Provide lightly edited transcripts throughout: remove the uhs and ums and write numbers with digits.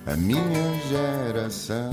a minha geração.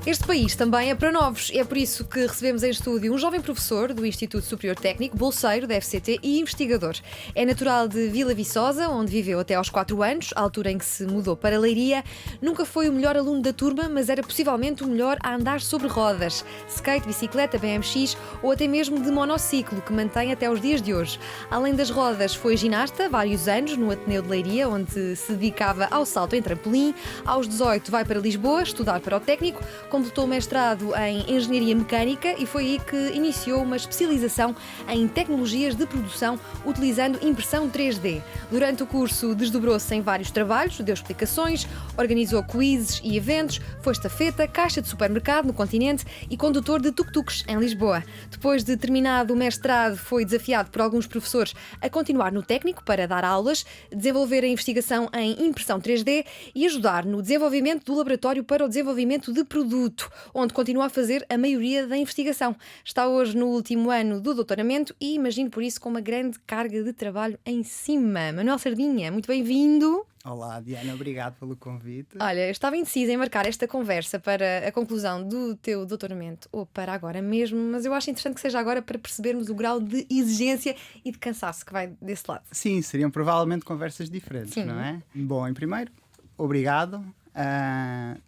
Este país também é para novos. É por isso que recebemos em estúdio um jovem professor do Instituto Superior Técnico, bolseiro da FCT e investigador. É natural de Vila Viçosa, onde viveu até aos 4 anos, a altura em que se mudou para Leiria. Nunca foi o melhor aluno da turma, mas era possivelmente o melhor a andar sobre rodas. Skate, bicicleta, BMX ou até mesmo de monociclo, que mantém até os dias de hoje. Além das rodas, foi ginasta vários anos no Ateneu de Leiria, onde se dedicava ao salto em trampolim. Aos 18 vai para Lisboa estudar para o técnico. Completou o mestrado em Engenharia Mecânica e foi aí que iniciou uma especialização em tecnologias de produção utilizando impressão 3D. Durante o curso desdobrou-se em vários trabalhos, deu explicações, organizou quizzes e eventos, foi estafeta, caixa de supermercado no continente e condutor de tuk-tuks em Lisboa. Depois de terminado o mestrado, foi desafiado por alguns professores a continuar no técnico para dar aulas, desenvolver a investigação em impressão 3D e ajudar no desenvolvimento do laboratório para o desenvolvimento de produtos, onde continua a fazer a maioria da investigação. Está hoje no último ano do doutoramento e imagino por isso com uma grande carga de trabalho em cima. Manuel Sardinha, muito bem-vindo. Olá, Diana, obrigado pelo convite. Olha, eu estava indecisa em marcar esta conversa para a conclusão do teu doutoramento ou para agora mesmo, mas eu acho interessante que seja agora para percebermos o grau de exigência e de cansaço que vai desse lado. Sim, seriam provavelmente conversas diferentes, Sim. não é? Bom, em primeiro, obrigado.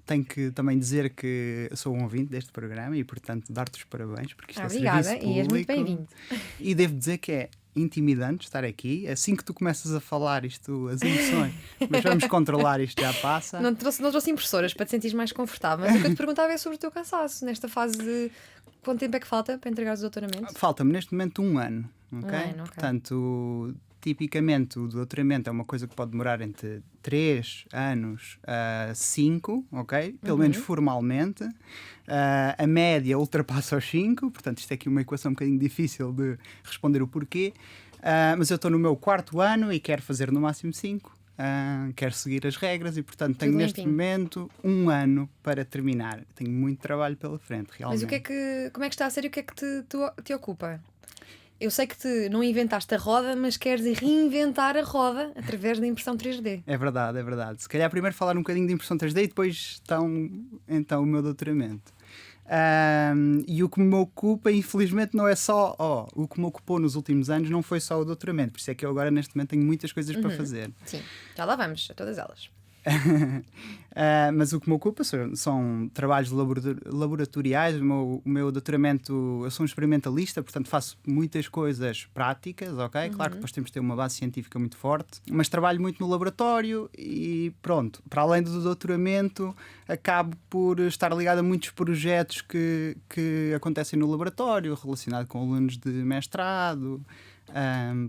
Tenho que também dizer que sou um ouvinte deste programa e, portanto, dar-te os parabéns, porque isto é Obrigada, serviço público. e és muito bem-vindo. E devo dizer que é intimidante estar aqui. Assim que tu começas a falar isto, as emoções, mas vamos controlar, isto já passa. Não trouxe impressoras para te sentires mais confortável, mas o que eu te perguntava é sobre o teu cansaço nesta fase de quanto tempo é que falta para entregares o doutoramento? Falta-me neste momento um ano, ok? ano, ok. Portanto, tipicamente o doutoramento é uma coisa que pode demorar entre 3 anos a 5, ok? Pelo menos formalmente. A média ultrapassa os 5, portanto isto é aqui uma equação um bocadinho difícil de responder o porquê. Mas eu estou no meu 4º ano e quero fazer no máximo 5. Quero seguir as regras e, portanto, tenho Tudo neste limpinho. momento um ano para terminar. Tenho muito trabalho pela frente, realmente. Mas como é que está a ser e o que é que te ocupa? Eu sei que não inventaste a roda, mas queres reinventar a roda através da impressão 3D. É verdade, é verdade. Se calhar primeiro falar um bocadinho de impressão 3D e depois então o meu doutoramento. E o que me ocupa, infelizmente, não é só... o que me ocupou nos últimos anos não foi só o doutoramento. Por isso é que eu agora, neste momento, tenho muitas coisas para fazer. Sim, já lá vamos, a todas elas. Mas o que me ocupa são trabalhos laboratoriais. O meu doutoramento, eu sou um experimentalista, portanto faço muitas coisas práticas, ok? Claro que depois temos de ter uma base científica muito forte, mas trabalho muito no laboratório e pronto, para além do doutoramento acabo por estar ligado a muitos projetos que acontecem no laboratório, relacionado com alunos de mestrado,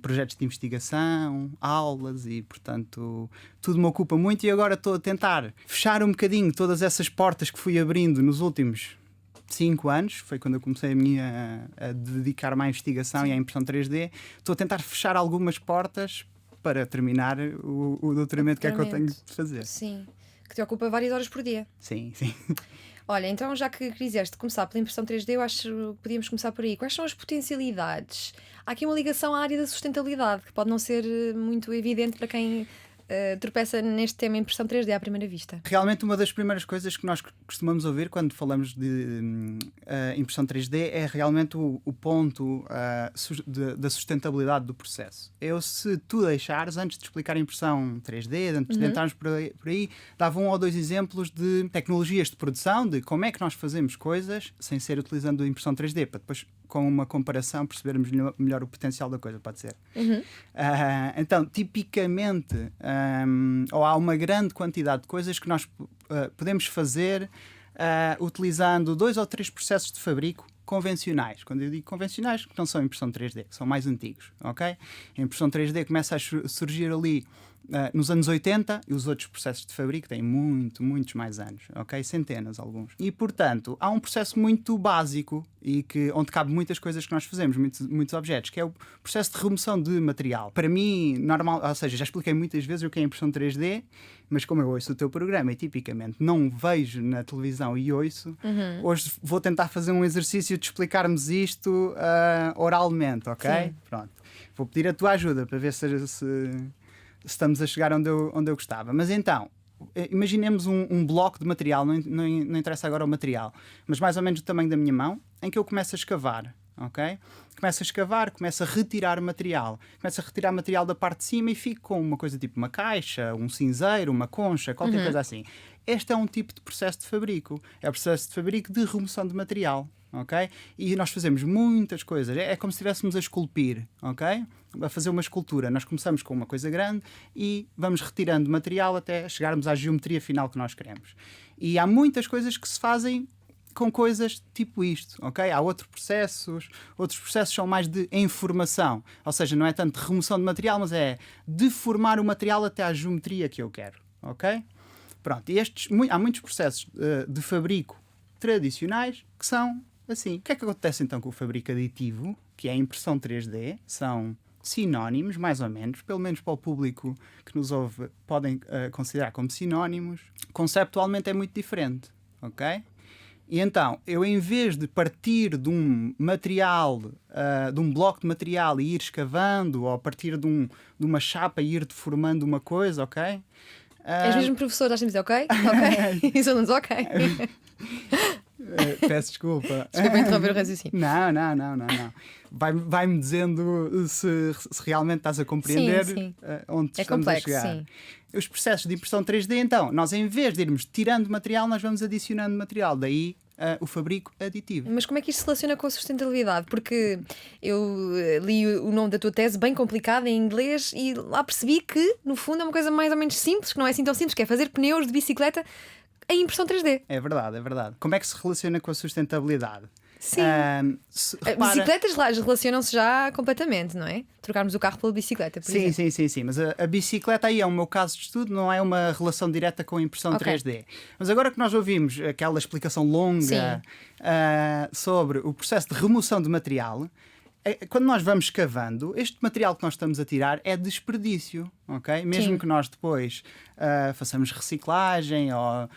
projetos de investigação, aulas e, portanto, tudo me ocupa muito e agora estou a tentar fechar um bocadinho todas essas portas que fui abrindo nos últimos 5 anos, foi quando eu comecei a dedicar-me à investigação e à impressão 3D. Estou a tentar fechar algumas portas para terminar o doutoramento que é que eu tenho de fazer. Sim, que te ocupa várias horas por dia. Sim, sim. Olha, então já que quiseste começar pela impressão 3D, eu acho que podíamos começar por aí. Quais são as potencialidades? Há aqui uma ligação à área da sustentabilidade, que pode não ser muito evidente para quem tropeça neste tema impressão 3D à primeira vista. Realmente uma das primeiras coisas que nós costumamos ouvir quando falamos de impressão 3D é realmente o ponto da sustentabilidade do processo. Se tu deixares, antes de explicar a impressão 3D, antes de entrarmos por aí, dava 1 ou 2 exemplos de tecnologias de produção, de como é que nós fazemos coisas sem ser utilizando a impressão 3D, para depois, com uma comparação, percebermos melhor o potencial da coisa, pode ser. Então, tipicamente, ou há uma grande quantidade de coisas que nós podemos fazer utilizando 2 ou 3 processos de fabrico convencionais. Quando eu digo convencionais, que não são impressão 3D, que são mais antigos, ok? A impressão 3D começa a surgir ali nos anos 80 e os outros processos de fabrico têm muitos mais anos, ok? Centenas, alguns. E, portanto, há um processo muito básico e onde cabe muitas coisas que nós fazemos, muitos objetos, que é o processo de remoção de material. Para mim, normal, ou seja, já expliquei muitas vezes o que é impressão 3D, mas como eu ouço o teu programa e tipicamente não vejo na televisão e ouço, hoje vou tentar fazer um exercício de explicarmos isto oralmente, ok? Sim. Pronto. Vou pedir a tua ajuda para ver se estamos a chegar onde eu gostava. Mas então, imaginemos um bloco de material, não interessa agora o material, mas mais ou menos do tamanho da minha mão, em que eu começo a escavar. Okay? Começo a escavar, começo a retirar material. Começo a retirar material da parte de cima e fico com uma coisa tipo uma caixa, um cinzeiro, uma concha, qualquer coisa assim. Este é um tipo de processo de fabrico. É o processo de fabrico de remoção de material. Okay? E nós fazemos muitas coisas. É como se estivéssemos a esculpir, okay? A fazer uma escultura. Nós começamos com uma coisa grande e vamos retirando material até chegarmos à geometria final que nós queremos. E há muitas coisas que se fazem com coisas tipo isto, ok? Há outros processos são mais de informação, ou seja, não é tanto de remoção de material, mas é deformar o material até à geometria que eu quero, ok? Pronto, e há muitos processos de fabrico tradicionais que são assim. O que é que acontece então com o fabrico aditivo, que é a impressão 3D? São sinónimos, mais ou menos, pelo menos para o público que nos ouve, podem considerar como sinónimos. Conceptualmente é muito diferente, ok? E então, eu em vez de partir de um material, de um bloco de material e ir escavando, ou a partir de uma chapa e ir deformando uma coisa, ok? És mesmo professor, estás a dizer ok? Ok. E os alunos, ok. Peço desculpa. Desculpa interromper o raciocínio. Não. Vai-me dizendo se realmente estás a compreender sim. Onde é estamos complexo, a chegar. sim. Os processos de impressão 3D, então, nós em vez de irmos tirando material, nós vamos adicionando material. Daí o fabrico aditivo. Mas como é que isto se relaciona com a sustentabilidade? Porque eu li o nome da tua tese bem complicado em inglês e lá percebi que, no fundo, é uma coisa mais ou menos simples, que não é assim tão simples, que é fazer pneus de bicicleta em impressão 3D. É verdade. Como é que se relaciona com a sustentabilidade? Sim. Repara... Bicicletas relacionam-se já completamente, não é? Trocarmos o carro pela bicicleta, por exemplo. Sim. Mas a bicicleta aí é o meu caso de estudo, não é uma relação direta com a impressão 3D. Mas agora que nós ouvimos aquela explicação longa sobre o processo de remoção de material, quando nós vamos escavando, este material que nós estamos a tirar é desperdício, ok? Mesmo que nós depois façamos reciclagem ou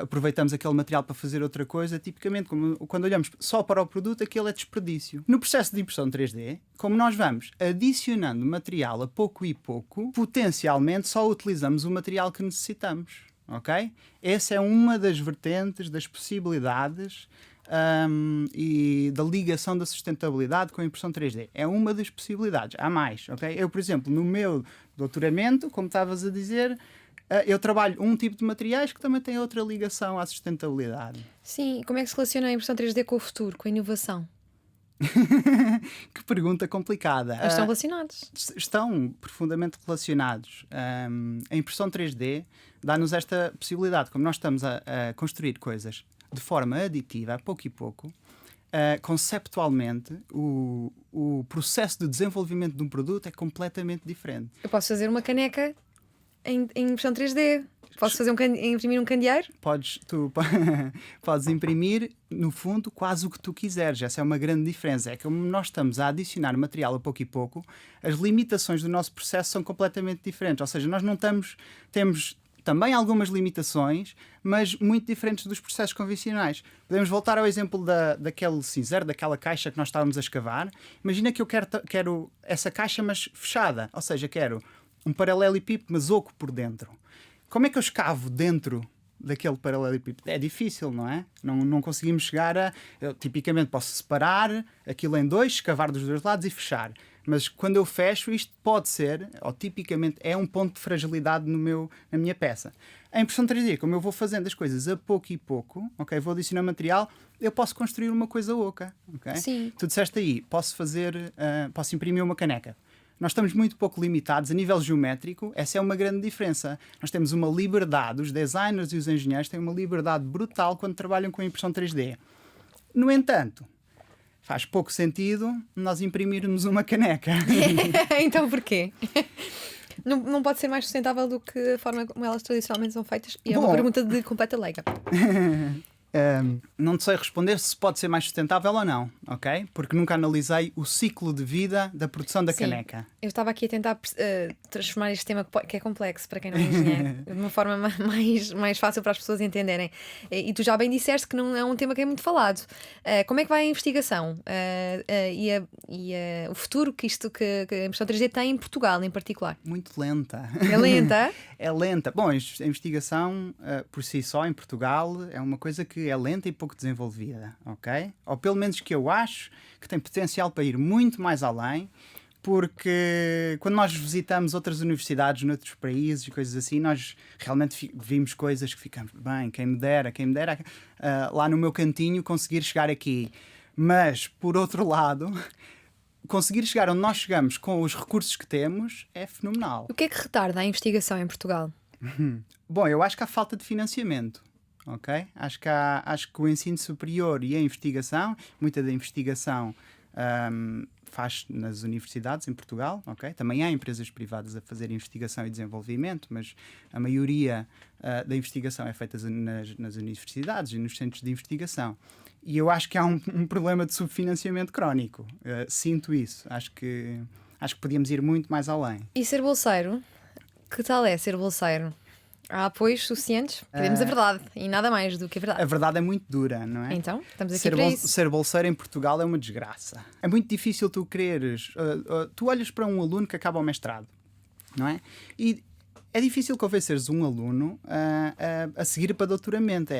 aproveitamos aquele material para fazer outra coisa, tipicamente, quando olhamos só para o produto, aquele é desperdício. No processo de impressão 3D, como nós vamos adicionando material a pouco e pouco, potencialmente só utilizamos o material que necessitamos, ok? Essa é uma das vertentes, das possibilidades e da ligação da sustentabilidade com a impressão 3D. É uma das possibilidades. Há mais, ok? Eu, por exemplo, no meu doutoramento, como estavas a dizer, eu trabalho um tipo de materiais que também tem outra ligação à sustentabilidade. Sim, como é que se relaciona a impressão 3D com o futuro, com a inovação? Que pergunta complicada. Eles estão relacionados. Estão profundamente relacionados. A impressão 3D dá-nos esta possibilidade. Como nós estamos a construir coisas de forma aditiva, a pouco e pouco, conceptualmente, o processo de desenvolvimento de um produto é completamente diferente. Eu posso fazer uma caneca em impressão 3D. Posso imprimir um candeeiro? Podes imprimir, no fundo, quase o que tu quiseres. Essa é uma grande diferença. É que como nós estamos a adicionar material a pouco e pouco, as limitações do nosso processo são completamente diferentes. Ou seja, nós não temos também algumas limitações, mas muito diferentes dos processos convencionais. Podemos voltar ao exemplo daquele cinzeiro, daquela caixa que nós estávamos a escavar. Imagina que eu quero essa caixa, mas fechada. Ou seja, quero um paralelepípedo, mas oco por dentro. Como é que eu escavo dentro daquele paralelepípedo? É difícil, não é? Não conseguimos chegar eu, tipicamente, posso separar aquilo em dois, escavar dos dois lados e fechar. Mas quando eu fecho, isto pode ser, ou tipicamente é um ponto de fragilidade na minha peça. A impressão 3D, como eu vou fazendo as coisas a pouco e pouco, okay, vou adicionar material, eu posso construir uma coisa oca. Okay? Sim. Tu disseste aí, posso imprimir uma caneca. Nós estamos muito pouco limitados a nível geométrico, essa é uma grande diferença. Nós temos uma liberdade, os designers e os engenheiros têm uma liberdade brutal quando trabalham com a impressão 3D. No entanto, faz pouco sentido nós imprimirmos uma caneca. Então porquê? Não pode ser mais sustentável do que a forma como elas tradicionalmente são feitas? E é uma pergunta de completa leiga. Não te sei responder se pode ser mais sustentável ou não, ok? Porque nunca analisei o ciclo de vida da produção da Sim. caneca. Eu estava aqui a tentar transformar este tema que é complexo para quem não é engenheiro de uma forma mais fácil para as pessoas entenderem. E tu já bem disseste que não é um tema que é muito falado. Como é que vai a investigação o futuro que a impressão 3D tem em Portugal, em particular? Muito lenta. É lenta? É lenta. Bom, a investigação por si só em Portugal é uma coisa que é lenta e pouco desenvolvida, ok? Ou pelo menos que eu acho que tem potencial para ir muito mais além, porque quando nós visitamos outras universidades noutros países e coisas assim, nós realmente vimos coisas que ficamos bem, quem me dera, lá no meu cantinho conseguir chegar aqui. Mas, por outro lado, conseguir chegar onde nós chegamos com os recursos que temos é fenomenal. O que é que retarda a investigação em Portugal? Bom, eu acho que há falta de financiamento. Ok? Acho que o ensino superior e a investigação, muita da investigação faz nas universidades em Portugal, ok? Também há empresas privadas a fazer investigação e desenvolvimento, mas a maioria da investigação é feita nas universidades e nos centros de investigação. E eu acho que há um problema de subfinanciamento crónico. Sinto isso. Acho que podíamos ir muito mais além. E ser bolseiro? Que tal é ser bolseiro? Há apoios suficientes? Queremos a verdade e nada mais do que a verdade. A verdade é muito dura, não é? Então, estamos aqui para isso. Ser bolseiro em Portugal é uma desgraça. É muito difícil tu quereres... tu olhas para um aluno que acaba o mestrado, não é? E é difícil convenceres um aluno a seguir para doutoramento.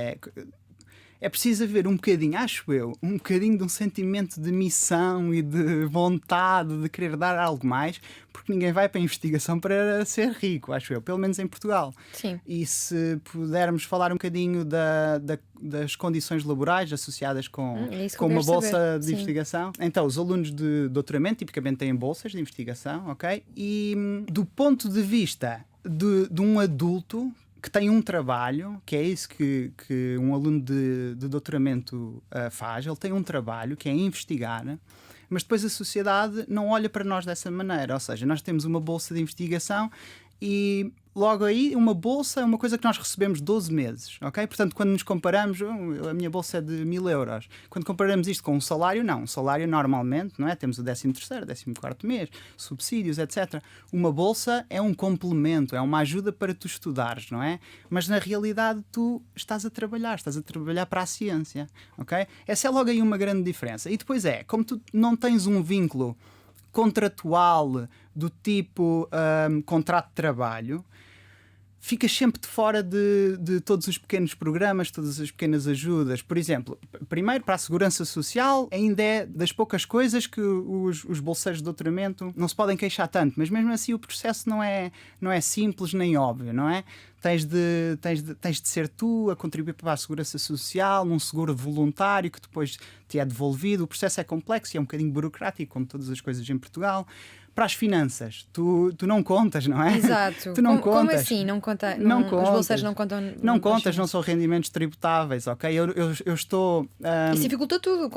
É preciso haver um bocadinho, acho eu, um bocadinho de um sentimento de missão e de vontade de querer dar algo mais, porque ninguém vai para a investigação para ser rico, acho eu, pelo menos em Portugal. Sim. E se pudermos falar um bocadinho das condições laborais associadas com uma bolsa de investigação. Então, os alunos de doutoramento tipicamente têm bolsas de investigação, ok? E do ponto de vista de um adulto que tem um trabalho, que é isso que um aluno de doutoramento faz, ele tem um trabalho que é investigar, mas depois a sociedade não olha para nós dessa maneira, ou seja, nós temos uma bolsa de investigação e logo aí uma bolsa é uma coisa que nós recebemos 12 meses, ok? Portanto, quando nos comparamos, a minha bolsa é de 1.000 euros. Quando comparamos isto com um salário, não. Um salário normalmente, não é? Temos o 13º, 14º mês, subsídios, etc. Uma bolsa é um complemento, é uma ajuda para tu estudares, não é? Mas na realidade tu estás a trabalhar para a ciência, ok? Essa é logo aí uma grande diferença. E depois como tu não tens um vínculo contratual do tipo contrato de trabalho, ficas sempre de fora de todos os pequenos programas, todas as pequenas ajudas. Por exemplo, primeiro para a segurança social ainda é das poucas coisas que os bolseiros de doutoramento não se podem queixar tanto, mas mesmo assim o processo não é simples nem óbvio, não é? Tens de ser tu a contribuir para a segurança social, num seguro voluntário que depois te é devolvido. O processo é complexo e é um bocadinho burocrático, como todas as coisas em Portugal. Para as finanças, tu não contas, não é? Exato. Tu não como contas. assim? Não conta? Não Os contas. bolseiros não contam? Não contas, não são rendimentos tributáveis, ok? Eu estou... Isso dificulta tudo.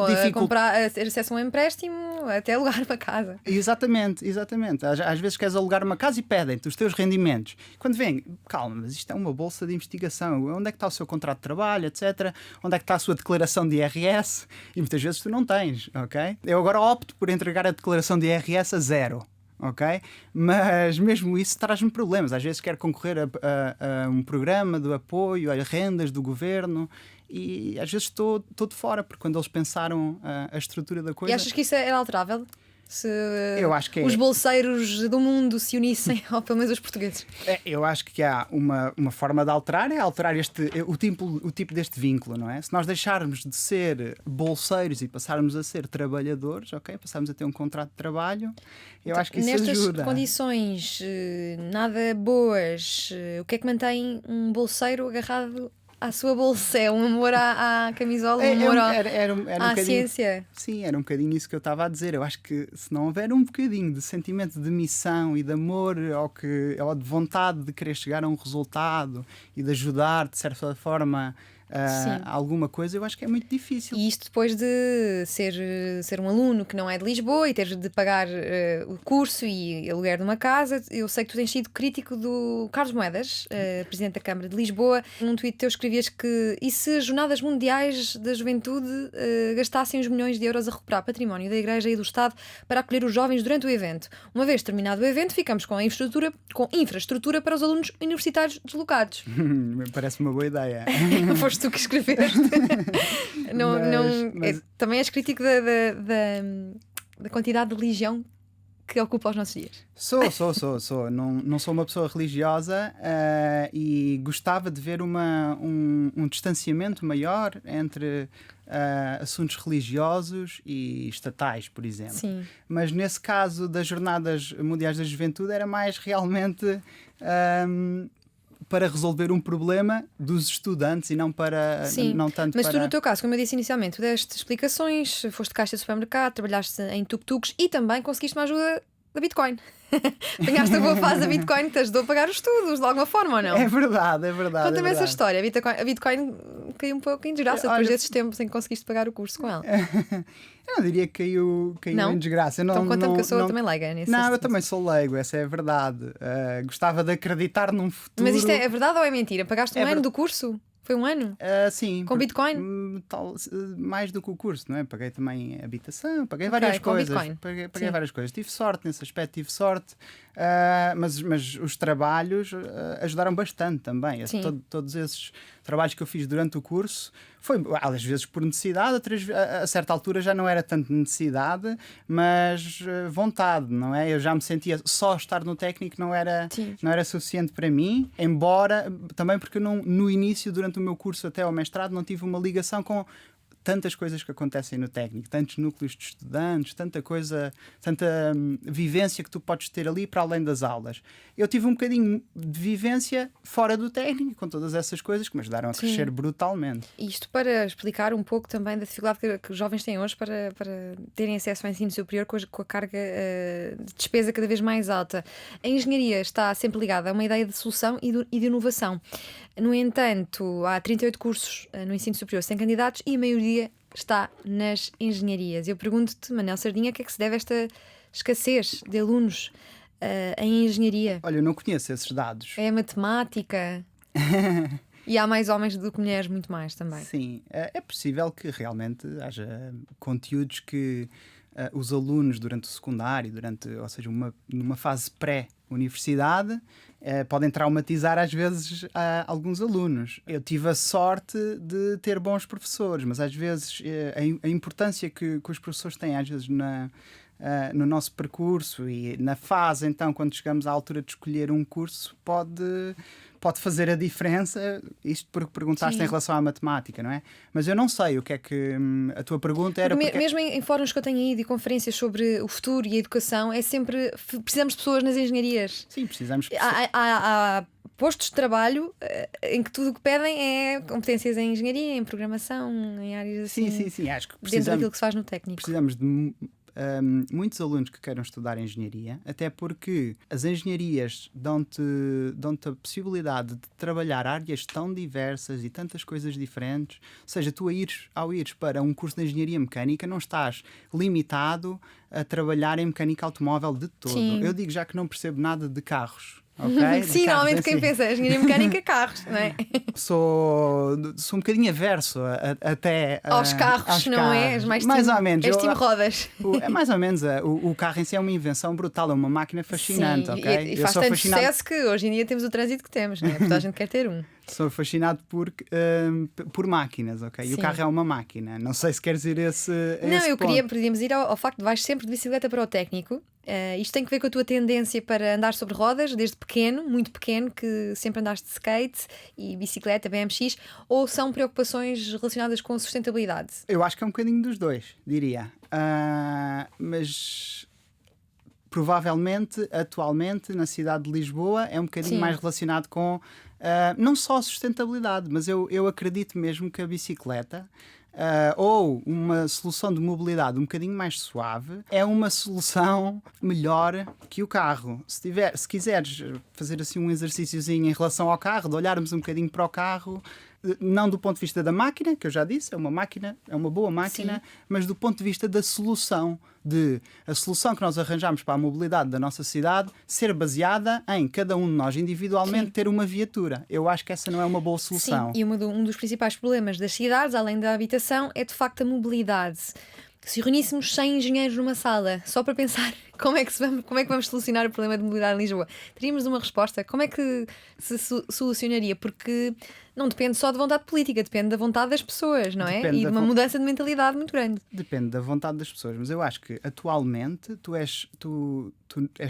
Ter acesso a um empréstimo até alugar uma casa. Exatamente. Às vezes queres alugar uma casa e pedem-te os teus rendimentos. Quando vem, calma, mas isto é uma bolsa de investigação. Onde é que está o seu contrato de trabalho, etc. Onde é que está a sua declaração de IRS? E muitas vezes tu não tens, ok? Eu agora opto por entregar a declaração de IRS a 0. Ok? Mas mesmo isso traz-me problemas. Às vezes quero concorrer a um programa de apoio a rendas do governo e às vezes estou de fora, porque quando eles pensaram a estrutura da coisa... E achas que isso era alterável? Se eu acho que os bolseiros do mundo se unissem, ou pelo menos os portugueses? Eu acho que há uma forma de alterar o tipo deste vínculo, não é? Se nós deixarmos de ser bolseiros e passarmos a ser trabalhadores, ok? Passarmos a ter um contrato de trabalho, eu acho que isso ajuda. Nestas condições nada boas, o que é que mantém um bolseiro agarrado à sua bolsa? É um amor à camisola, um amor à ciência? Sim, era um bocadinho isso que eu estava a dizer. Eu acho que se não houver um bocadinho de sentimento de missão e de amor ou de vontade de querer chegar a um resultado e de ajudar, de certa forma, Sim. alguma coisa, eu acho que é muito difícil. E isto depois de ser um aluno que não é de Lisboa e ter de pagar o curso e aluguer de uma casa. Eu sei que tu tens sido crítico do Carlos Moedas, Presidente da Câmara de Lisboa. Num tweet teu escrevias que e se as Jornadas Mundiais da Juventude gastassem os milhões de euros a recuperar património da Igreja e do Estado para acolher os jovens durante o evento? Uma vez terminado o evento, ficamos com infraestrutura para os alunos universitários deslocados. Parece uma boa ideia. Foste tu que escreveste. Também és crítico da quantidade de religião que ocupa os nossos dias. Sou. Não sou uma pessoa religiosa e gostava de ver um distanciamento maior entre assuntos religiosos e estatais, por exemplo. Sim. Mas nesse caso das Jornadas Mundiais da Juventude era mais realmente para resolver um problema dos estudantes e não para Sim, não tanto mas para... tu no teu caso, como eu disse inicialmente, tu deste explicações, foste caixa de supermercado, trabalhaste em tuk-tuks e também conseguiste uma ajuda da Bitcoin. Apanhaste a boa fase da Bitcoin que te ajudou a pagar os estudos de alguma forma ou não? É verdade. Conta-me essa história. A Bitcoin caiu um pouco em desgraça depois desses tempos em que conseguiste pagar o curso com ela. Eu não diria que caiu não? em desgraça. Então conta-me que eu sou também leiga nesse Não, eu assunto. também sou leigo, essa é a verdade. Gostava de acreditar num futuro... Mas isto é verdade ou é mentira? Pagaste um ano do curso? Foi um ano? Sim. Com Bitcoin? Mais do que o curso, não é? Paguei também habitação, paguei várias coisas. Bitcoin. Paguei várias coisas. Tive sorte nesse aspecto, mas os trabalhos ajudaram bastante também. Todos esses trabalhos que eu fiz durante o curso foi às vezes por necessidade, a certa altura já não era tanto necessidade, mas vontade, não é? Eu já me sentia só estar no técnico não era suficiente para mim, embora também porque eu no início, durante o meu curso até ao mestrado, não tive uma ligação com tantas coisas que acontecem no técnico, tantos núcleos de estudantes, tanta vivência que tu podes ter ali para além das aulas. Eu tive um bocadinho de vivência fora do técnico, com todas essas coisas que me ajudaram a crescer brutalmente. Isto para explicar um pouco também da dificuldade que os jovens têm hoje para terem acesso ao ensino superior com a carga de despesa cada vez mais alta. A engenharia está sempre ligada a uma ideia de solução e de inovação. No entanto, há 38 cursos no ensino superior sem candidatos e a maioria está nas engenharias. Eu pergunto-te, Manel Sardinha, a que é que se deve esta escassez de alunos em engenharia? Olha, eu não conheço esses dados. É matemática? E há mais homens do que mulheres, muito mais também. Sim, é possível que realmente haja conteúdos que os alunos durante o secundário, ou seja, numa fase pré-universidade, podem traumatizar às vezes alguns alunos. Eu tive a sorte de ter bons professores, mas às vezes a importância que os professores têm às vezes no nosso percurso e na fase, então, quando chegamos à altura de escolher um curso, pode fazer a diferença. Isto porque perguntaste em relação à matemática, não é? Mas eu não sei o que é que a tua pergunta era. Mesmo em fóruns que eu tenho ido e conferências sobre o futuro e a educação, é sempre precisamos de pessoas nas engenharias. Sim, precisamos de há postos de trabalho em que tudo o que pedem é competências em engenharia, em programação, em áreas assim. Sim. Acho que dentro daquilo que se faz no técnico. Precisamos de muitos alunos que queiram estudar engenharia, até porque as engenharias dão-te a possibilidade de trabalhar áreas tão diversas e tantas coisas diferentes. Ou seja, tu ao ires para um curso de engenharia mecânica não estás limitado a trabalhar em mecânica automóvel de todo. Sim. Eu digo já que não percebo nada de carros. Okay? Sim, normalmente quem pensa engenharia mecânica é carros, não é? Sou um bocadinho averso até aos carros, não é? Mais ou menos. És time rodas. É mais ou menos. O carro em si é uma invenção brutal, é uma máquina fascinante. Sim, ok? E faz tanto sucesso que hoje em dia temos o trânsito que temos, não é? Toda a gente quer ter um. Sou fascinado por máquinas, ok? E o carro é uma máquina. Não sei se queres ir a esse podíamos ir ao facto de vais sempre de bicicleta para o técnico. Isto tem que ver com a tua tendência para andar sobre rodas, desde pequeno, muito pequeno, que sempre andaste de skate e bicicleta, BMX, ou são preocupações relacionadas com a sustentabilidade? Eu acho que é um bocadinho dos dois, diria. Mas provavelmente, atualmente, na cidade de Lisboa, é um bocadinho mais relacionado com não só a sustentabilidade, mas eu acredito mesmo que a bicicleta ou uma solução de mobilidade um bocadinho mais suave é uma solução melhor que o carro. Se quiseres fazer assim um exercíciozinho em relação ao carro, de olharmos um bocadinho para o carro, não do ponto de vista da máquina, que eu já disse, é uma máquina, é uma boa máquina, Sim. mas do ponto de vista da solução, a solução que nós arranjamos para a mobilidade da nossa cidade ser baseada em cada um de nós individualmente Sim. ter uma viatura. Eu acho que essa não é uma boa Sim, solução. e um dos principais problemas das cidades, além da habitação, é de facto a mobilidade. Se reuníssemos 100 engenheiros numa sala só para pensar como é que vamos solucionar o problema de mobilidade em Lisboa, teríamos uma resposta? Como é que se solucionaria? Porque não depende só de vontade política, depende da vontade das pessoas, não é? Depende E da de uma mudança de mentalidade muito grande. Depende da vontade das pessoas, mas eu acho que atualmente tu és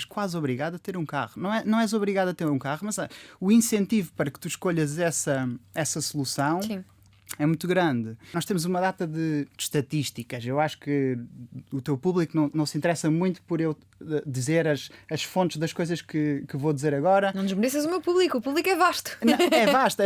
quase obrigado a ter um carro. Não és obrigado a ter um carro, mas o incentivo para que tu escolhas essa solução Sim. é muito grande. Nós temos uma data de estatísticas. Eu acho que o teu público não se interessa muito por eu dizer as fontes das coisas que vou dizer agora. Não desmereças o público é vasto. Não, é vasto.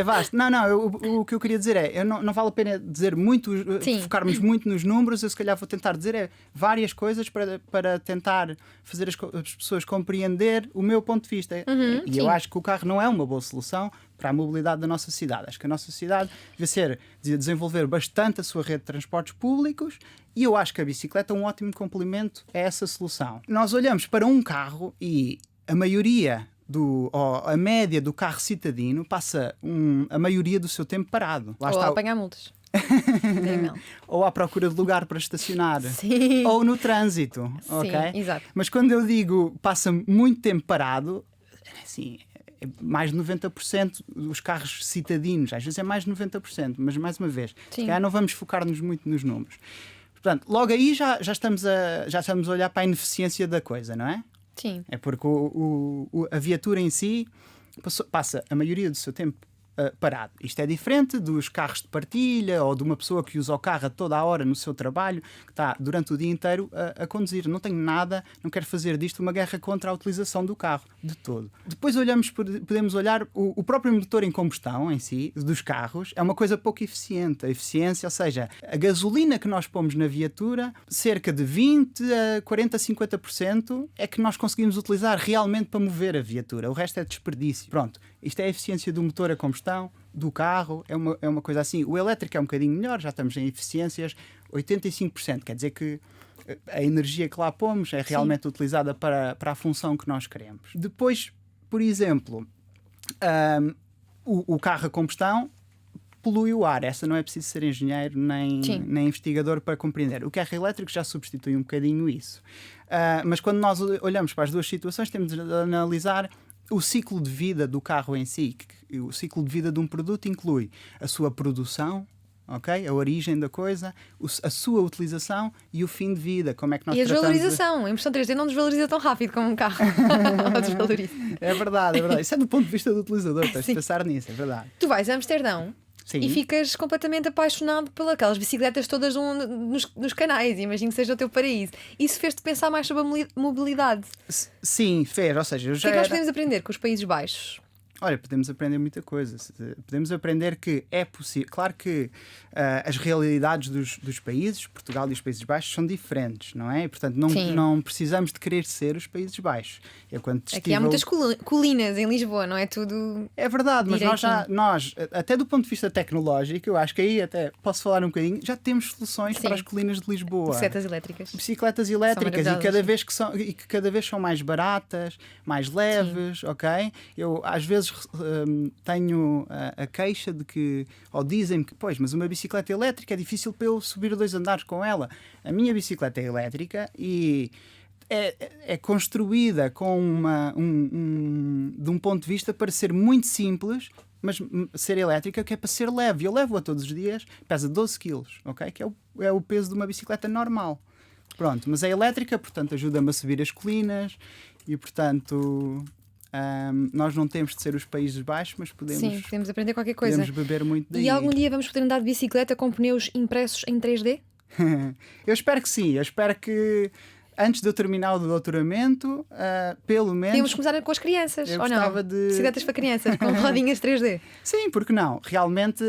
O que eu queria dizer não vale a pena dizer muito, Sim. focarmos muito nos números. Eu se calhar vou tentar dizer várias coisas para tentar fazer as pessoas compreender o meu ponto de vista. E sim. eu acho que o carro não é uma boa solução para a mobilidade da nossa cidade. Acho que a nossa cidade deve desenvolver bastante a sua rede de transportes públicos e eu acho que a bicicleta é um ótimo complemento a essa solução. Nós olhamos para um carro e a média do carro citadino passa a maioria do seu tempo parado. Lá Ou está a apanhar multas. ou à procura de lugar para estacionar. Sim. Ou no trânsito. Sim, Ok? exato. Mas quando eu digo passa muito tempo parado, assim, é mais de 90% dos carros citadinos, às vezes é mais de 90%, mas mais uma vez, se calhar não vamos focar-nos muito nos números. Portanto, logo aí já estamos a olhar para a ineficiência da coisa, não é? Sim. É porque a viatura em si passa a maioria do seu tempo parado. Isto é diferente dos carros de partilha ou de uma pessoa que usa o carro a toda a hora no seu trabalho, que está durante o dia inteiro a conduzir. Não tenho nada, não quero fazer disto uma guerra contra a utilização do carro, de todo. Depois podemos olhar o próprio motor em combustão em si, dos carros, é uma coisa pouco eficiente. A eficiência, ou seja, a gasolina que nós pomos na viatura, cerca de 20 a 40 a 50% é que nós conseguimos utilizar realmente para mover a viatura. O resto é desperdício. Pronto, isto é a eficiência do motor a combustão, do carro, é uma coisa assim. O elétrico é um bocadinho melhor, já estamos em eficiências 85%, quer dizer que a energia que lá pomos é realmente utilizada para a função que nós queremos. Depois, por exemplo, o carro a combustão polui o ar. Essa não é preciso ser engenheiro nem investigador para compreender. O carro elétrico já substitui um bocadinho isso. Mas quando nós olhamos para as duas situações, temos de analisar o ciclo de vida do carro em si. O ciclo de vida de um produto inclui a sua produção, okay? A origem da coisa, a sua utilização e o fim de vida. Como é que nós E a tratamos desvalorização. A impressão 3D não desvaloriza tão rápido como um carro. Ou desvaloriza. É verdade. Isso é do ponto de vista do utilizador. Tens de Sim. pensar nisso, é verdade. Tu vais a Amsterdão Sim. e ficas completamente apaixonado pelas bicicletas todas nos canais. Imagino que seja o teu paraíso. Isso fez-te pensar mais sobre a mobilidade. Sim, fez. Ou seja, eu O que já é que nós era... podemos aprender com os Países Baixos? Olha, podemos aprender muita coisa. Podemos aprender que é possível. Claro que as realidades dos países, Portugal e os Países Baixos, são diferentes, não é? E, portanto, não precisamos de querer ser os Países Baixos. Aqui há muitas colinas em Lisboa, não é tudo. É verdade, mas direitinho. nós, até do ponto de vista tecnológico, eu acho que aí até posso falar um bocadinho, já temos soluções para as colinas de Lisboa. Bicicletas elétricas. Bicicletas elétricas maravilhosas. e que cada vez são mais baratas, mais leves, ok? Eu às vezes tenho a queixa de que, ou dizem-me que, pois, mas uma bicicleta elétrica é difícil para eu subir 2 andares com ela. A minha bicicleta é elétrica e é construída com de um ponto de vista para ser muito simples, mas ser elétrica, que é para ser leve. Eu levo-a todos os dias, pesa 12 kg, ok? Que é o peso de uma bicicleta normal. Pronto, mas é elétrica, portanto ajuda-me a subir as colinas e, portanto, nós não temos de ser os Países Baixos, mas podemos aprender qualquer coisa. Podemos beber muito daí. E algum dia vamos poder andar de bicicleta com pneus impressos em 3D? Eu espero que sim. Eu espero que antes de eu terminar o doutoramento, pelo menos. Podíamos começar com as crianças, Eu ou não? gostava de- Bicicletas para crianças, com rodinhas 3D. Sim, porque não? Realmente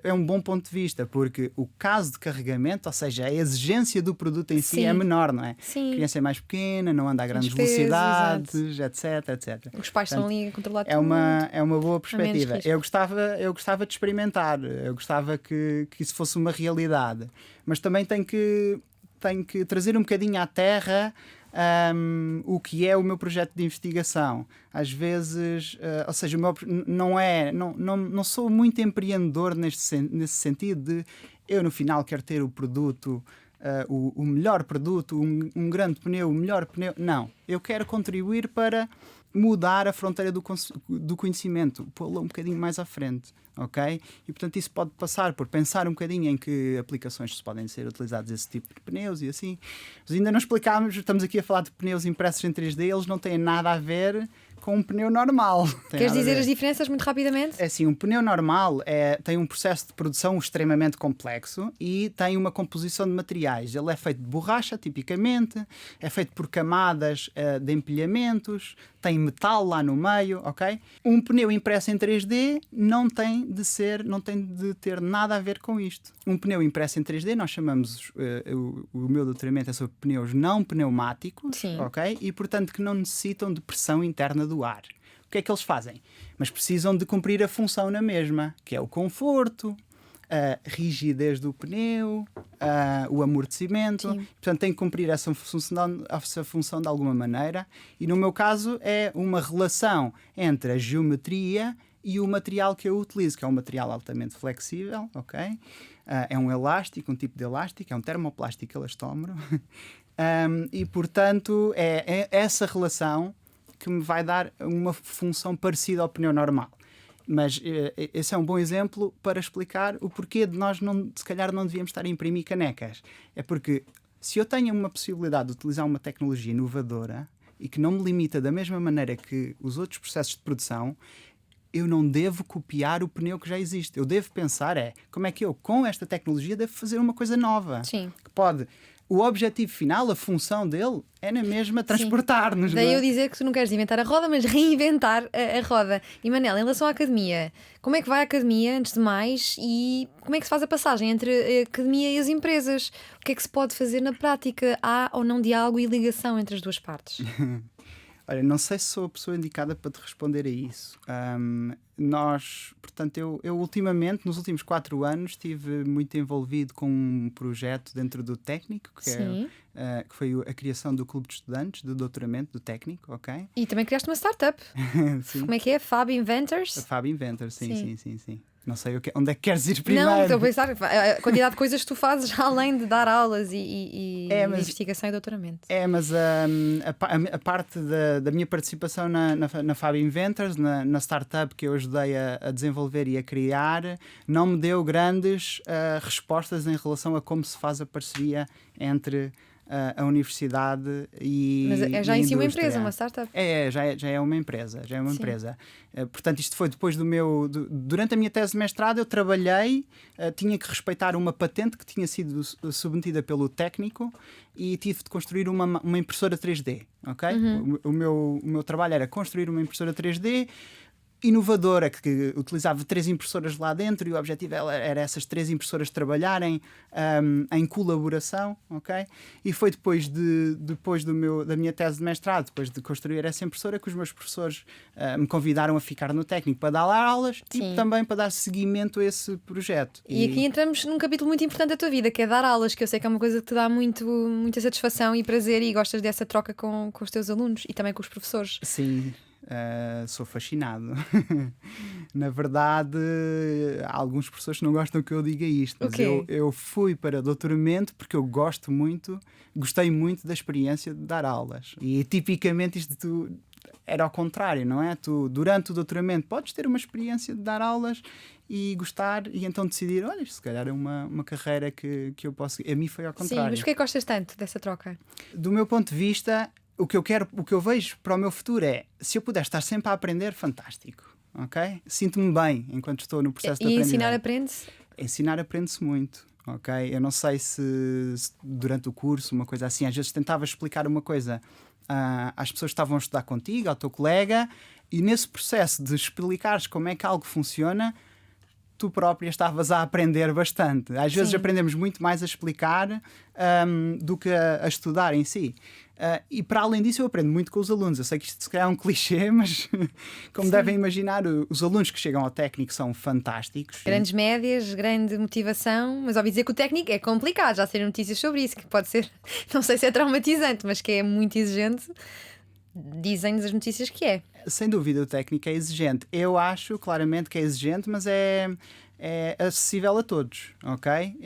é um bom ponto de vista, porque o caso de carregamento, ou seja, a exigência do produto em si Sim. é menor, não é? Sim. A criança é mais pequena, não anda a grandes Menos peso, velocidades, etc. Os pais estão ali a controlar É uma boa menos perspectiva. risco. Eu gostava de experimentar, eu gostava que isso fosse uma realidade, mas também tenho que trazer um bocadinho à terra o que é o meu projeto de investigação. Às vezes, ou seja, não sou muito empreendedor nesse sentido de eu no final quero ter o produto, o melhor produto, um grande pneu, o melhor pneu. Não, eu quero contribuir para mudar a fronteira do conhecimento, pô-la um bocadinho mais à frente, ok? E portanto isso pode passar por pensar um bocadinho em que aplicações podem ser utilizados esse tipo de pneus e assim. Mas ainda não explicámos, estamos aqui a falar de pneus impressos em 3D, eles não têm nada a ver com um pneu normal. Queres dizer as diferenças muito rapidamente? É assim, um pneu normal tem um processo de produção extremamente complexo e tem uma composição de materiais. Ele é feito de borracha, tipicamente, é feito por camadas de empilhamentos, tem metal lá no meio, ok? Um pneu impresso em 3D não tem de ter nada a ver com isto. Um pneu impresso em 3D, nós chamamos, o meu doutoramento é sobre pneus não pneumáticos, Sim. ok? E portanto que não necessitam de pressão interna do ar. O que é que eles fazem? Mas precisam de cumprir a função na mesma, que é o conforto, a rigidez do pneu, o amortecimento. Sim. Portanto, tem que cumprir essa função de alguma maneira. E no meu caso é uma relação entre a geometria e o material que eu utilizo, que é um material altamente flexível, ok? É um elástico, um tipo de elástico, é um termoplástico elastómero. E, portanto, é essa relação que me vai dar uma função parecida ao pneu normal. Mas esse é um bom exemplo para explicar o porquê de nós, se calhar, não devíamos estar a imprimir canecas. É porque se eu tenho uma possibilidade de utilizar uma tecnologia inovadora e que não me limita da mesma maneira que os outros processos de produção, eu não devo copiar o pneu que já existe. Eu devo pensar como é que eu, com esta tecnologia, devo fazer uma coisa nova. Sim. Que pode... O objetivo final, a função dele, é na mesma transportar-nos. Daí não é? eu dizer que tu não queres inventar a roda, mas reinventar a roda. E Manel, em relação à academia, como é que vai a academia, antes de mais, e como é que se faz a passagem entre a academia e as empresas? O que é que se pode fazer na prática? Há ou não diálogo e ligação entre as duas partes? Olha, não sei se sou a pessoa indicada para te responder a isso. Portanto, eu ultimamente, nos últimos 4 anos, estive muito envolvido com um projeto dentro do técnico, Sim. Que foi a criação do clube de estudantes de doutoramento do técnico, ok? E também criaste uma startup. Sim. Como é que é? Fab A Inventors? Fab Inventor, Sim. sim. Não sei onde é que queres ir primeiro. Não, estou a pensar a quantidade de coisas que tu fazes além de dar aulas e Mas- investigação e doutoramento. Mas a parte da minha participação na Fab Inventors, na startup que eu ajudei a desenvolver e a criar, não me deu grandes respostas em relação a como se faz a parceria entre a universidade e Mas é já e a em si uma indústria. empresa, uma startup. Já é uma empresa. Sim. Portanto, isto foi depois durante a minha tese de mestrado, eu trabalhei, tinha que respeitar uma patente que tinha sido submetida pelo técnico e tive de construir uma impressora 3D, ok? Uhum. O meu trabalho era construir uma impressora 3D inovadora, que utilizava 3 impressoras lá dentro, e o objetivo era essas 3 impressoras trabalharem em colaboração, ok? E foi depois da minha tese de mestrado, depois de construir essa impressora, que os meus professores me convidaram a ficar no técnico para dar lá aulas. Sim. E também para dar seguimento a esse projeto. E aqui entramos num capítulo muito importante da tua vida, que é dar aulas, que eu sei que é uma coisa que te dá muita satisfação e prazer, e gostas dessa troca com os teus alunos e também com os professores. Sim. Sou fascinado. Na verdade, há alguns professores que não gostam que eu diga isto, mas eu fui para doutoramento porque eu gostei muito da experiência de dar aulas. E tipicamente isto era ao contrário, não é? Tu, durante o doutoramento, podes ter uma experiência de dar aulas e gostar, e então decidir, olha, se calhar é uma carreira que eu posso... A mim foi ao contrário. Sim, mas porquê gostas tanto dessa troca? Do meu ponto de vista, o que eu vejo para o meu futuro é, se eu puder estar sempre a aprender, fantástico, ok? Sinto-me bem enquanto estou no processo de E aprendizagem. ensinar aprende-se? Ensinar aprende-se muito. ok? Eu não sei se durante o curso, uma coisa assim, às vezes tentava explicar uma coisa às pessoas que estavam a estudar contigo, ao teu colega, e nesse processo de explicares como é que algo funciona, tu própria estavas a aprender bastante. Às vezes Sim. aprendemos muito mais a explicar do que a estudar em si. E para além disso eu aprendo muito com os alunos. Eu sei que isto se calhar é um clichê, mas como devem imaginar, os alunos que chegam ao técnico são fantásticos. Grandes médias, grande motivação, mas ouvi dizer que o técnico é complicado, já serem notícias sobre isso, que pode ser, não sei se é traumatizante, mas que é muito exigente. Dizem-nos as notícias que é. Sem dúvida, o técnico é exigente. Eu acho claramente que é exigente, mas é acessível a todos, ok?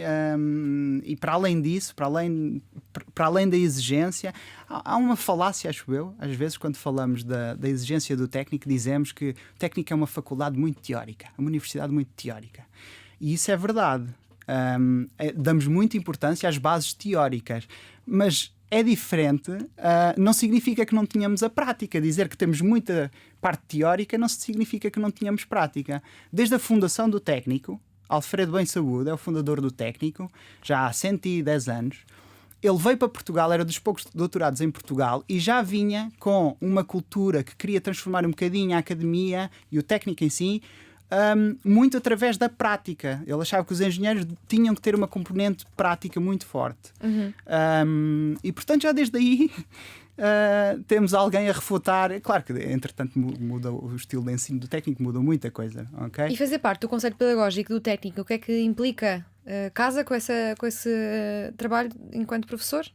E para além disso, para além da exigência, há uma falácia, acho eu, às vezes quando falamos da exigência do técnico, dizemos que o técnico é uma faculdade muito teórica, uma universidade muito teórica. E isso é verdade. Damos muita importância às bases teóricas, mas é diferente, não significa que não tenhamos a prática. Dizer que temos muita parte teórica não significa que não tenhamos prática. Desde a fundação do técnico, Alfredo Bem Saúde é o fundador do técnico, já há 110 anos. Ele veio para Portugal, era dos poucos doutorados em Portugal e já vinha com uma cultura que queria transformar um bocadinho a academia e o técnico em si, muito através da prática. Ele achava que os engenheiros tinham que ter uma componente prática muito forte. E portanto já desde aí temos alguém a refutar. Claro que entretanto muda o estilo de ensino do técnico, muda muita coisa, ok? E fazer parte do conselho pedagógico do técnico, o que é que implica? Casa com esse trabalho enquanto professor?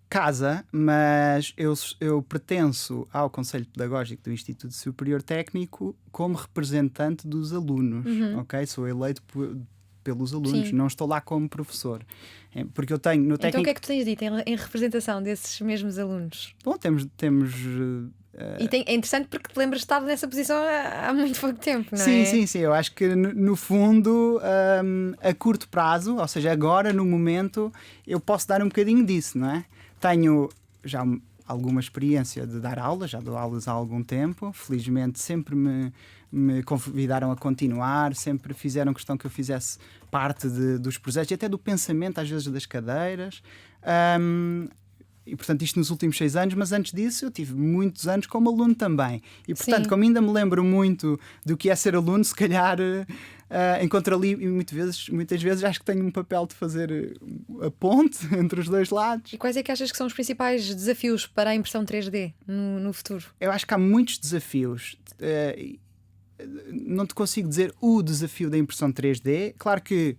Casa, mas eu pertenço ao Conselho Pedagógico do Instituto Superior Técnico como representante dos alunos, ok? Sou eleito pelos alunos, Sim. não estou lá como professor. Porque eu tenho no técnico... Então o que é que tu tens dito em representação desses mesmos alunos? Bom, temos E é interessante porque te lembras de estar nessa posição há muito pouco tempo, não sim, é? sim. Eu acho que no fundo, a curto prazo, ou seja, agora, no momento, eu posso dar um bocadinho disso, não é? Tenho já alguma experiência de dar aulas, já dou aulas há algum tempo. Felizmente sempre me convidaram a continuar, sempre fizeram questão que eu fizesse parte dos projetos e até do pensamento, às vezes, das cadeiras. E, portanto, isto nos últimos 6 anos, mas antes disso eu tive muitos anos como aluno também. E, portanto, Sim. como ainda me lembro muito do que é ser aluno, se calhar encontro ali, e muitas vezes acho que tenho um papel de fazer a ponte entre os dois lados. E quais é que achas que são os principais desafios para a impressão 3D no futuro? Eu acho que há muitos desafios. Não te consigo dizer o desafio da impressão 3D. Claro que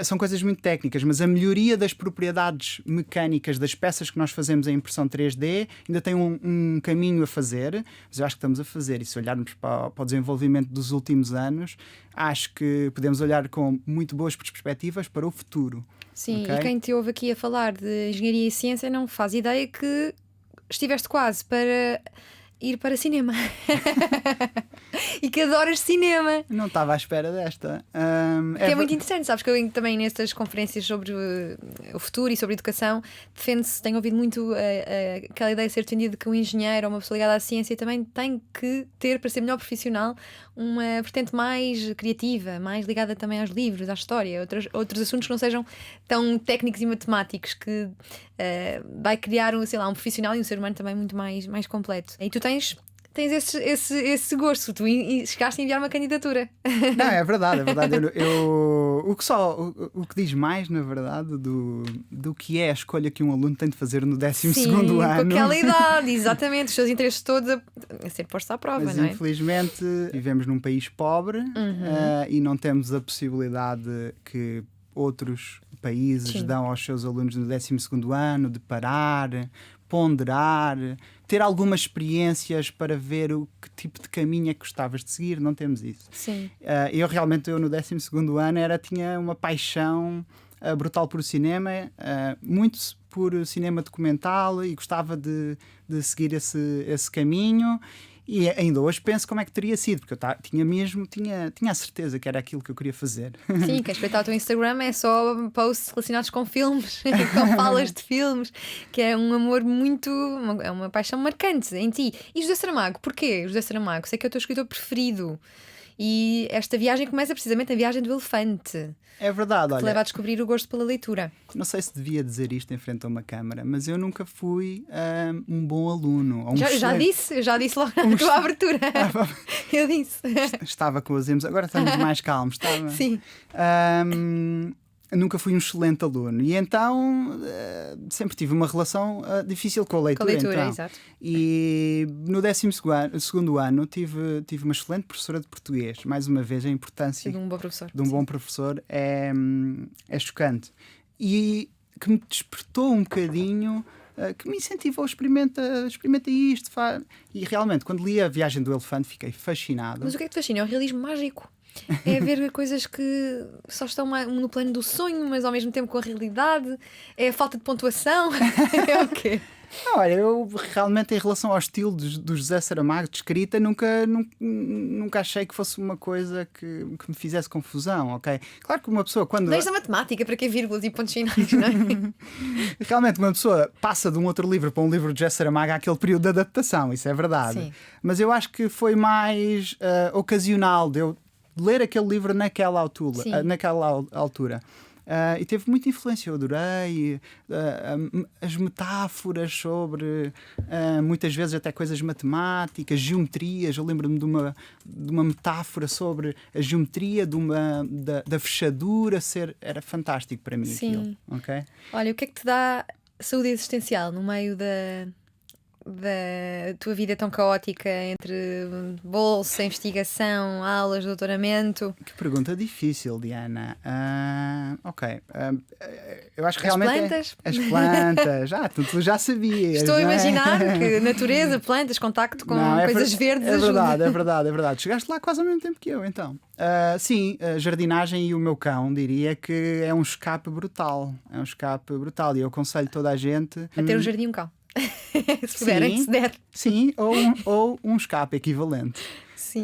são coisas muito técnicas, mas a melhoria das propriedades mecânicas das peças que nós fazemos em impressão 3D ainda tem um caminho a fazer, mas eu acho que estamos a fazer. E se olharmos para o desenvolvimento dos últimos anos, acho que podemos olhar com muito boas perspectivas para o futuro. Sim, Okay? E quem te ouve aqui a falar de engenharia e ciência não faz ideia que estiveste quase para ir para cinema. E que adoras cinema. Não estava à espera desta. Que é muito interessante, sabes que eu também nestas conferências sobre o futuro e sobre educação defende-se, tenho ouvido muito aquela ideia de ser defendida de que um engenheiro ou uma pessoa ligada à ciência também tem que ter, para ser melhor profissional, uma vertente mais criativa, mais ligada também aos livros, à história, outros assuntos que não sejam tão técnicos e matemáticos, que vai criar um profissional e um ser humano também muito mais completo. E tu tens esse gosto, tu chegaste a enviar uma candidatura. Não, é verdade. O que diz mais, na verdade, do que é a escolha que um aluno tem de fazer no 12º ano. Com aquela idade, exatamente, os seus interesses todos a ser postos à prova, mas não é? infelizmente vivemos num país pobre e não temos a possibilidade que outros países dão aos seus alunos no 12º ano de parar, ponderar, ter algumas experiências para ver que tipo de caminho é que gostavas de seguir. Não temos isso. Sim. Eu no 12º ano tinha uma paixão brutal por cinema, muito por cinema documental, e gostava de seguir esse caminho. E ainda hoje penso como é que teria sido, porque eu tinha a certeza que era aquilo que eu queria fazer. Sim, quem espreitar o teu Instagram é só posts relacionados com filmes, com falas de filmes, que é um amor é uma paixão marcante em ti. E José Saramago, porquê José Saramago? Sei que é o teu escritor preferido. E esta viagem começa precisamente a viagem do elefante, É verdade, que leva a olha, descobrir o gosto pela leitura. não sei se devia dizer isto em frente a uma câmara, mas eu nunca fui um bom aluno. Ou um Já excelente- eu já disse logo na tua abertura. Eu disse. Estava com os irmãos, agora estamos mais calmos. Estava. Sim. Nunca fui um excelente aluno e então sempre tive uma relação difícil com a leitura. Com a leitura, então. exato. E no 12º ano tive uma excelente professora de português. Mais uma vez, a importância De um bom professor. de um bom professor é chocante. E que me despertou um bocadinho, que me incentivou, experimenta isto. E realmente, quando li A Viagem do Elefante, fiquei fascinado. Mas o que é que te fascina? É o realismo mágico. É ver coisas que só estão no plano do sonho, mas ao mesmo tempo com a realidade. É a falta de pontuação. É o quê? Não, olha, eu realmente, em relação ao estilo do José Saramago de escrita, nunca achei que fosse uma coisa que me fizesse confusão, ok? Claro que uma pessoa, quando. Desde a matemática, para que vírgulas e pontos finais, não é? Realmente, uma pessoa passa de um outro livro para um livro de José Saramago há aquele período de adaptação, isso é verdade. Sim. Mas eu acho que foi mais ocasional de eu ler aquele livro naquela altura. Sim. E teve muita influência, eu adorei as metáforas sobre muitas vezes até coisas matemáticas, geometrias. Eu lembro-me de uma metáfora sobre a geometria da fechadura era fantástico para mim. Sim. Aquilo, ok? Olha, o que é que te dá saúde existencial no meio da tua vida tão caótica entre bolsa, investigação, aulas, doutoramento? Que pergunta difícil, Diana. Ok. Eu acho que As realmente plantas? As plantas. Tu já sabias. Estou a não é? imaginar que natureza, plantas, contacto com Não, coisas verdes ajuda. É verdade. Chegaste lá quase ao mesmo tempo que eu, então. Sim, a jardinagem e o meu cão, diria que é um escape brutal. E eu aconselho toda a gente A ter um jardim e um cão. Se puderem, Sim. se der. Sim, ou um escape equivalente. Sim.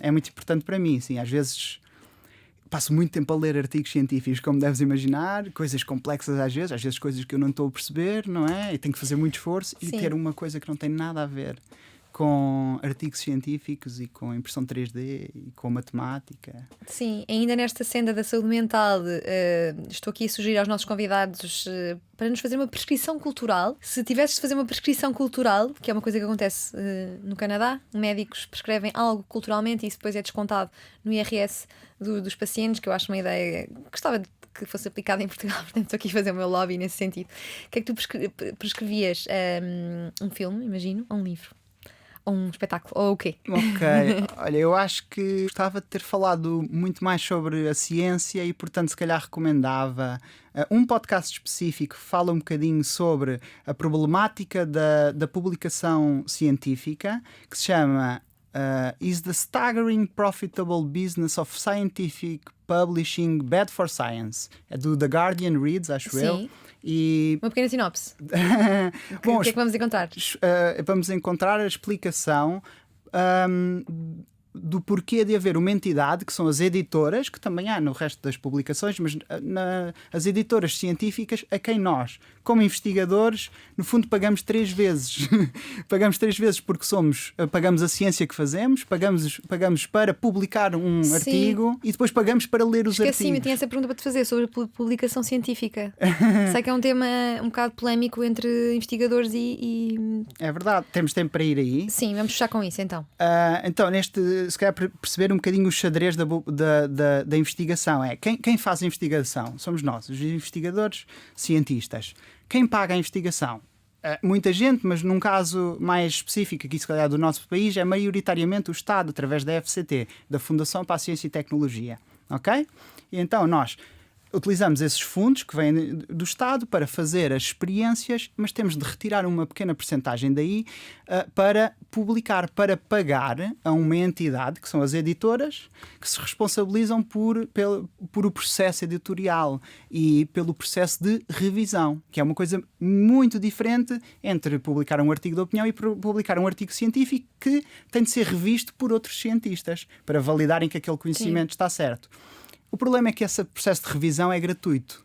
É muito importante para mim, sim. Às vezes passo muito tempo a ler artigos científicos, como deves imaginar, coisas complexas às vezes coisas que eu não estou a perceber, não é? E tenho que fazer muito esforço e Sim. ter uma coisa que não tem nada a ver com artigos científicos e com impressão 3D e com matemática. Sim, ainda nesta senda da saúde mental, estou aqui a sugerir aos nossos convidados para nos fazer uma prescrição cultural. Se tivesses de fazer uma prescrição cultural, que é uma coisa que acontece no Canadá, médicos prescrevem algo culturalmente e isso depois é descontado no IRS dos pacientes, que eu acho uma ideia que gostava que fosse aplicada em Portugal, portanto estou aqui a fazer o meu lobby nesse sentido. O que é que tu prescrevias? Um filme, imagino, ou um livro? Ou um espetáculo? Ou o quê? Ok, olha, eu acho que gostava de ter falado muito mais sobre a ciência e, portanto, se calhar recomendava um podcast específico que fala um bocadinho sobre a problemática da publicação científica, que se chama Is the Staggering Profitable Business of Scientific Publishing Bad for Science? É do The Guardian Reads, acho eu. Sim. E Uma pequena sinopse. Bom, O que é que vamos encontrar? vamos encontrar a explicação do porquê de haver uma entidade, que são as editoras, que também há no resto das publicações, mas as editoras científicas, a quem nós, como investigadores, no fundo pagamos 3 vezes. Pagamos 3 vezes porque pagamos a ciência que fazemos, pagamos para publicar um Sim. artigo e depois pagamos para ler os Esqueci-me, eu artigos. tinha essa pergunta para te fazer sobre a publicação científica. Sei que é um tema um bocado polémico entre investigadores e... É verdade, temos tempo para ir aí. Sim, vamos fechar com isso então. Então, se calhar perceber um bocadinho o xadrez da investigação. Quem faz a investigação? Somos nós, os investigadores cientistas. Quem paga a investigação? Muita gente, mas num caso mais específico, aqui se calhar do nosso país, é maioritariamente o Estado, através da FCT, da Fundação para a Ciência e Tecnologia. Ok? E então nós utilizamos esses fundos que vêm do Estado para fazer as experiências, mas temos de retirar uma pequena percentagem daí para publicar, para pagar a uma entidade, que são as editoras, que se responsabilizam por o processo editorial e pelo processo de revisão, que é uma coisa muito diferente entre publicar um artigo de opinião e publicar um artigo científico que tem de ser revisto por outros cientistas para validarem que aquele conhecimento está certo. O problema é que esse processo de revisão é gratuito.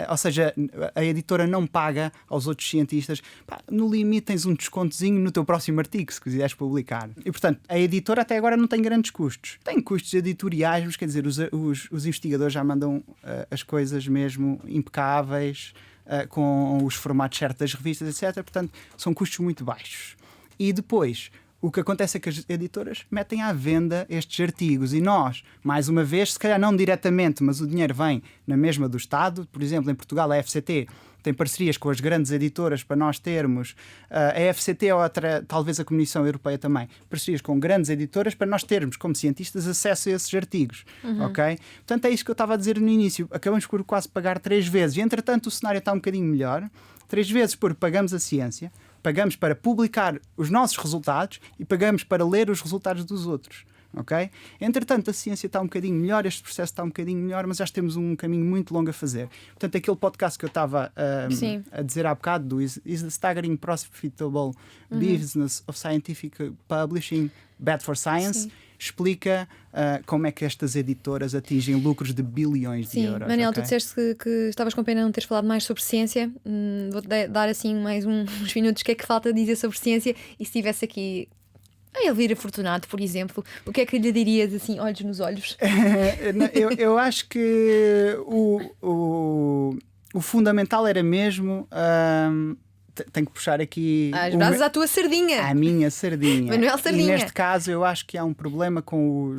Ou seja, a editora não paga aos outros cientistas. Pá, no limite tens um descontozinho no teu próximo artigo, se quiseres publicar. E portanto, a editora até agora não tem grandes custos. Tem custos editoriais, mas quer dizer, os investigadores já mandam as coisas mesmo impecáveis, com os formatos certos das revistas, etc. Portanto, são custos muito baixos. E depois, o que acontece é que as editoras metem à venda estes artigos e nós, mais uma vez, se calhar não diretamente, mas o dinheiro vem na mesma do Estado. Por exemplo, em Portugal a FCT tem parcerias com as grandes editoras para nós termos, a FCT ou talvez a Comissão Europeia também, parcerias com grandes editoras para nós termos, como cientistas, acesso a esses artigos. Ok? Portanto, é isso que eu estava a dizer no início. Acabamos por quase pagar 3 vezes. E, entretanto, o cenário está um bocadinho melhor. 3 vezes porque pagamos a ciência, pagamos para publicar os nossos resultados e pagamos para ler os resultados dos outros. Okay? Entretanto, a ciência está um bocadinho melhor, este processo está um bocadinho melhor, mas já temos um caminho muito longo a fazer. Portanto, aquele podcast que eu estava a dizer há bocado, do Is the Staggering Profitable Business of Scientific Publishing Bad for Science? Sim. Explica como é que estas editoras atingem lucros de bilhões de euros. Manel, okay? Tu disseste que estavas com pena de não teres falado mais sobre ciência. Vou-te dar assim mais uns minutos. O que é que falta dizer sobre ciência? E se estivesse aqui a Elvira Fortunato, por exemplo, o que é que lhe dirias assim, olhos nos olhos? eu acho que o fundamental era mesmo... tenho que puxar aqui as brasas à tua sardinha. À minha sardinha. Manuel Sardinha. E neste caso eu acho que há um problema com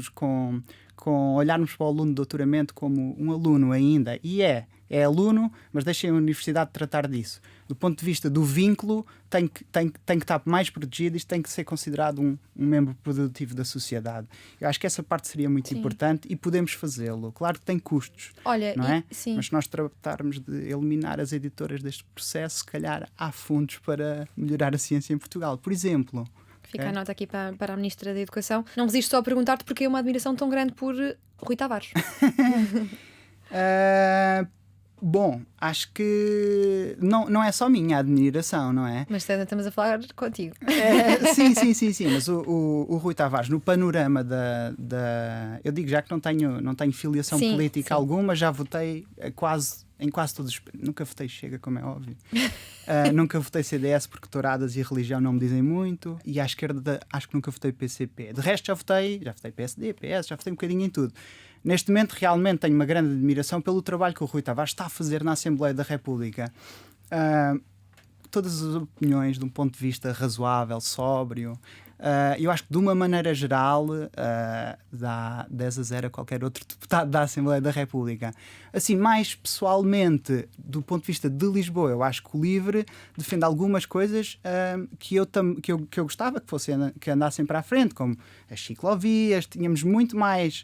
olharmos para o aluno de doutoramento como um aluno ainda. E é aluno, mas deixem a universidade tratar disso. Do ponto de vista do vínculo, tem que estar mais protegido, isto tem que ser considerado um membro produtivo da sociedade. Eu acho que essa parte seria muito importante e podemos fazê-lo. Claro que tem custos, não é? Mas se nós tratarmos de eliminar as editoras deste processo, se calhar há fundos para melhorar a ciência em Portugal. Por exemplo... Fica a nota aqui para a Ministra da Educação. Não resisto só a perguntar-te porque é uma admiração tão grande por Rui Tavares. Bom, acho que não é só minha admiração, não é? Mas estamos a falar contigo. Sim, mas o Rui Tavares, no panorama eu digo já que não tenho filiação política alguma, já votei em quase todos os... Nunca votei Chega, como é óbvio. Nunca votei CDS porque touradas e religião não me dizem muito. E à esquerda acho que nunca votei PCP. De resto já votei PSD, PS, já votei um bocadinho em tudo. Neste momento realmente tenho uma grande admiração pelo trabalho que o Rui Tavares está a fazer na Assembleia da República. Todas as opiniões de um ponto de vista razoável, sóbrio. Eu acho que de uma maneira geral dá 10-0 a qualquer outro deputado da Assembleia da República. Assim, mais pessoalmente, do ponto de vista de Lisboa, eu acho que o LIVRE defende algumas coisas que eu gostava que andassem para a frente, como as ciclovias. Tínhamos muito mais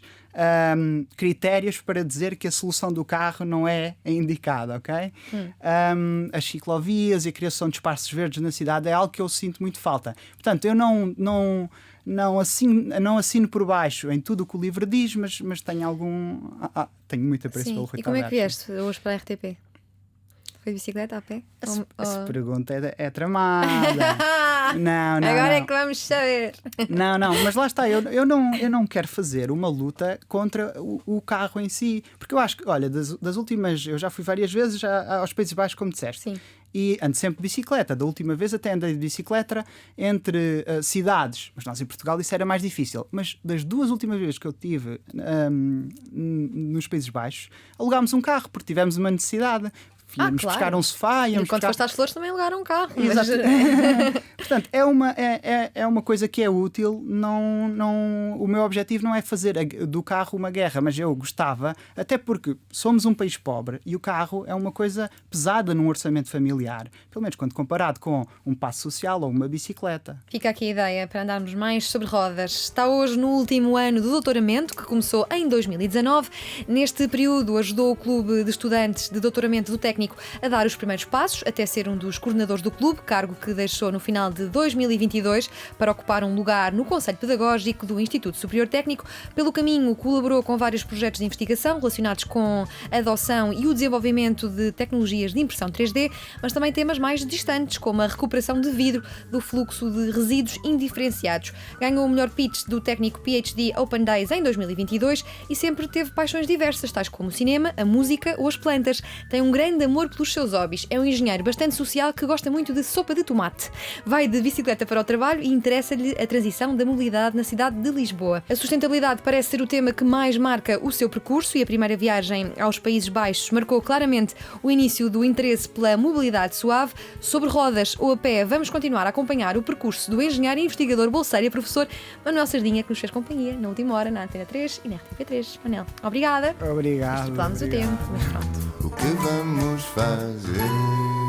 critérios para dizer que a solução do carro não é a indicada, ok? As ciclovias e a criação de espaços verdes na cidade é algo que eu sinto muito falta. Portanto, eu não assino por baixo em tudo o que o LIVRE diz, mas tenho tenho muito apreço pelo Rui Tavares. E como é que vieste hoje para a RTP? Foi de bicicleta a pé? Essa pergunta é tramada. Não. Agora é que vamos saber. Não, mas lá está, eu não quero fazer uma luta contra o carro em si, porque eu acho que, olha, das últimas, eu já fui várias vezes já aos Países Baixos, como disseste. Sim. E ando sempre de bicicleta. Da última vez até andei de bicicleta entre cidades, mas nós em Portugal isso era mais difícil. Mas das 2 últimas vezes que eu estive nos Países Baixos, alugámos um carro porque tivemos uma necessidade. Íamos buscar um sofá. E quando foste às flores também alugaram um carro. Exato. Portanto, é uma coisa que é útil. O meu objetivo não é fazer do carro uma guerra, mas eu gostava, até porque somos um país pobre e o carro é uma coisa pesada num orçamento familiar, pelo menos quando comparado com um passo social ou uma bicicleta. Fica aqui a ideia para andarmos mais sobre rodas. Está hoje no último ano do doutoramento, que começou em 2019. Neste período ajudou o Clube de Estudantes de Doutoramento do Técnico técnico a dar os primeiros passos até ser um dos coordenadores do clube, cargo que deixou no final de 2022 para ocupar um lugar no Conselho Pedagógico do Instituto Superior Técnico. Pelo caminho, colaborou com vários projetos de investigação relacionados com a adoção e o desenvolvimento de tecnologias de impressão 3D, mas também temas mais distantes, como a recuperação de vidro do fluxo de resíduos indiferenciados. Ganhou o melhor pitch do técnico PhD Open Days em 2022 e sempre teve paixões diversas, tais como o cinema, a música ou as plantas. Tem um grande amor pelos seus hobbies. É um engenheiro bastante social que gosta muito de sopa de tomate. Vai de bicicleta para o trabalho e interessa-lhe a transição da mobilidade na cidade de Lisboa. A sustentabilidade parece ser o tema que mais marca o seu percurso e a primeira viagem aos Países Baixos marcou claramente o início do interesse pela mobilidade suave. Sobre rodas ou a pé, vamos continuar a acompanhar o percurso do engenheiro e investigador bolseiro e professor Manuel Sardinha, que nos fez companhia na última hora na Antena 3 e na RTP3. Manel, obrigada. Obrigado. Estipulamos o tempo, mas pronto. O que vamos fazer?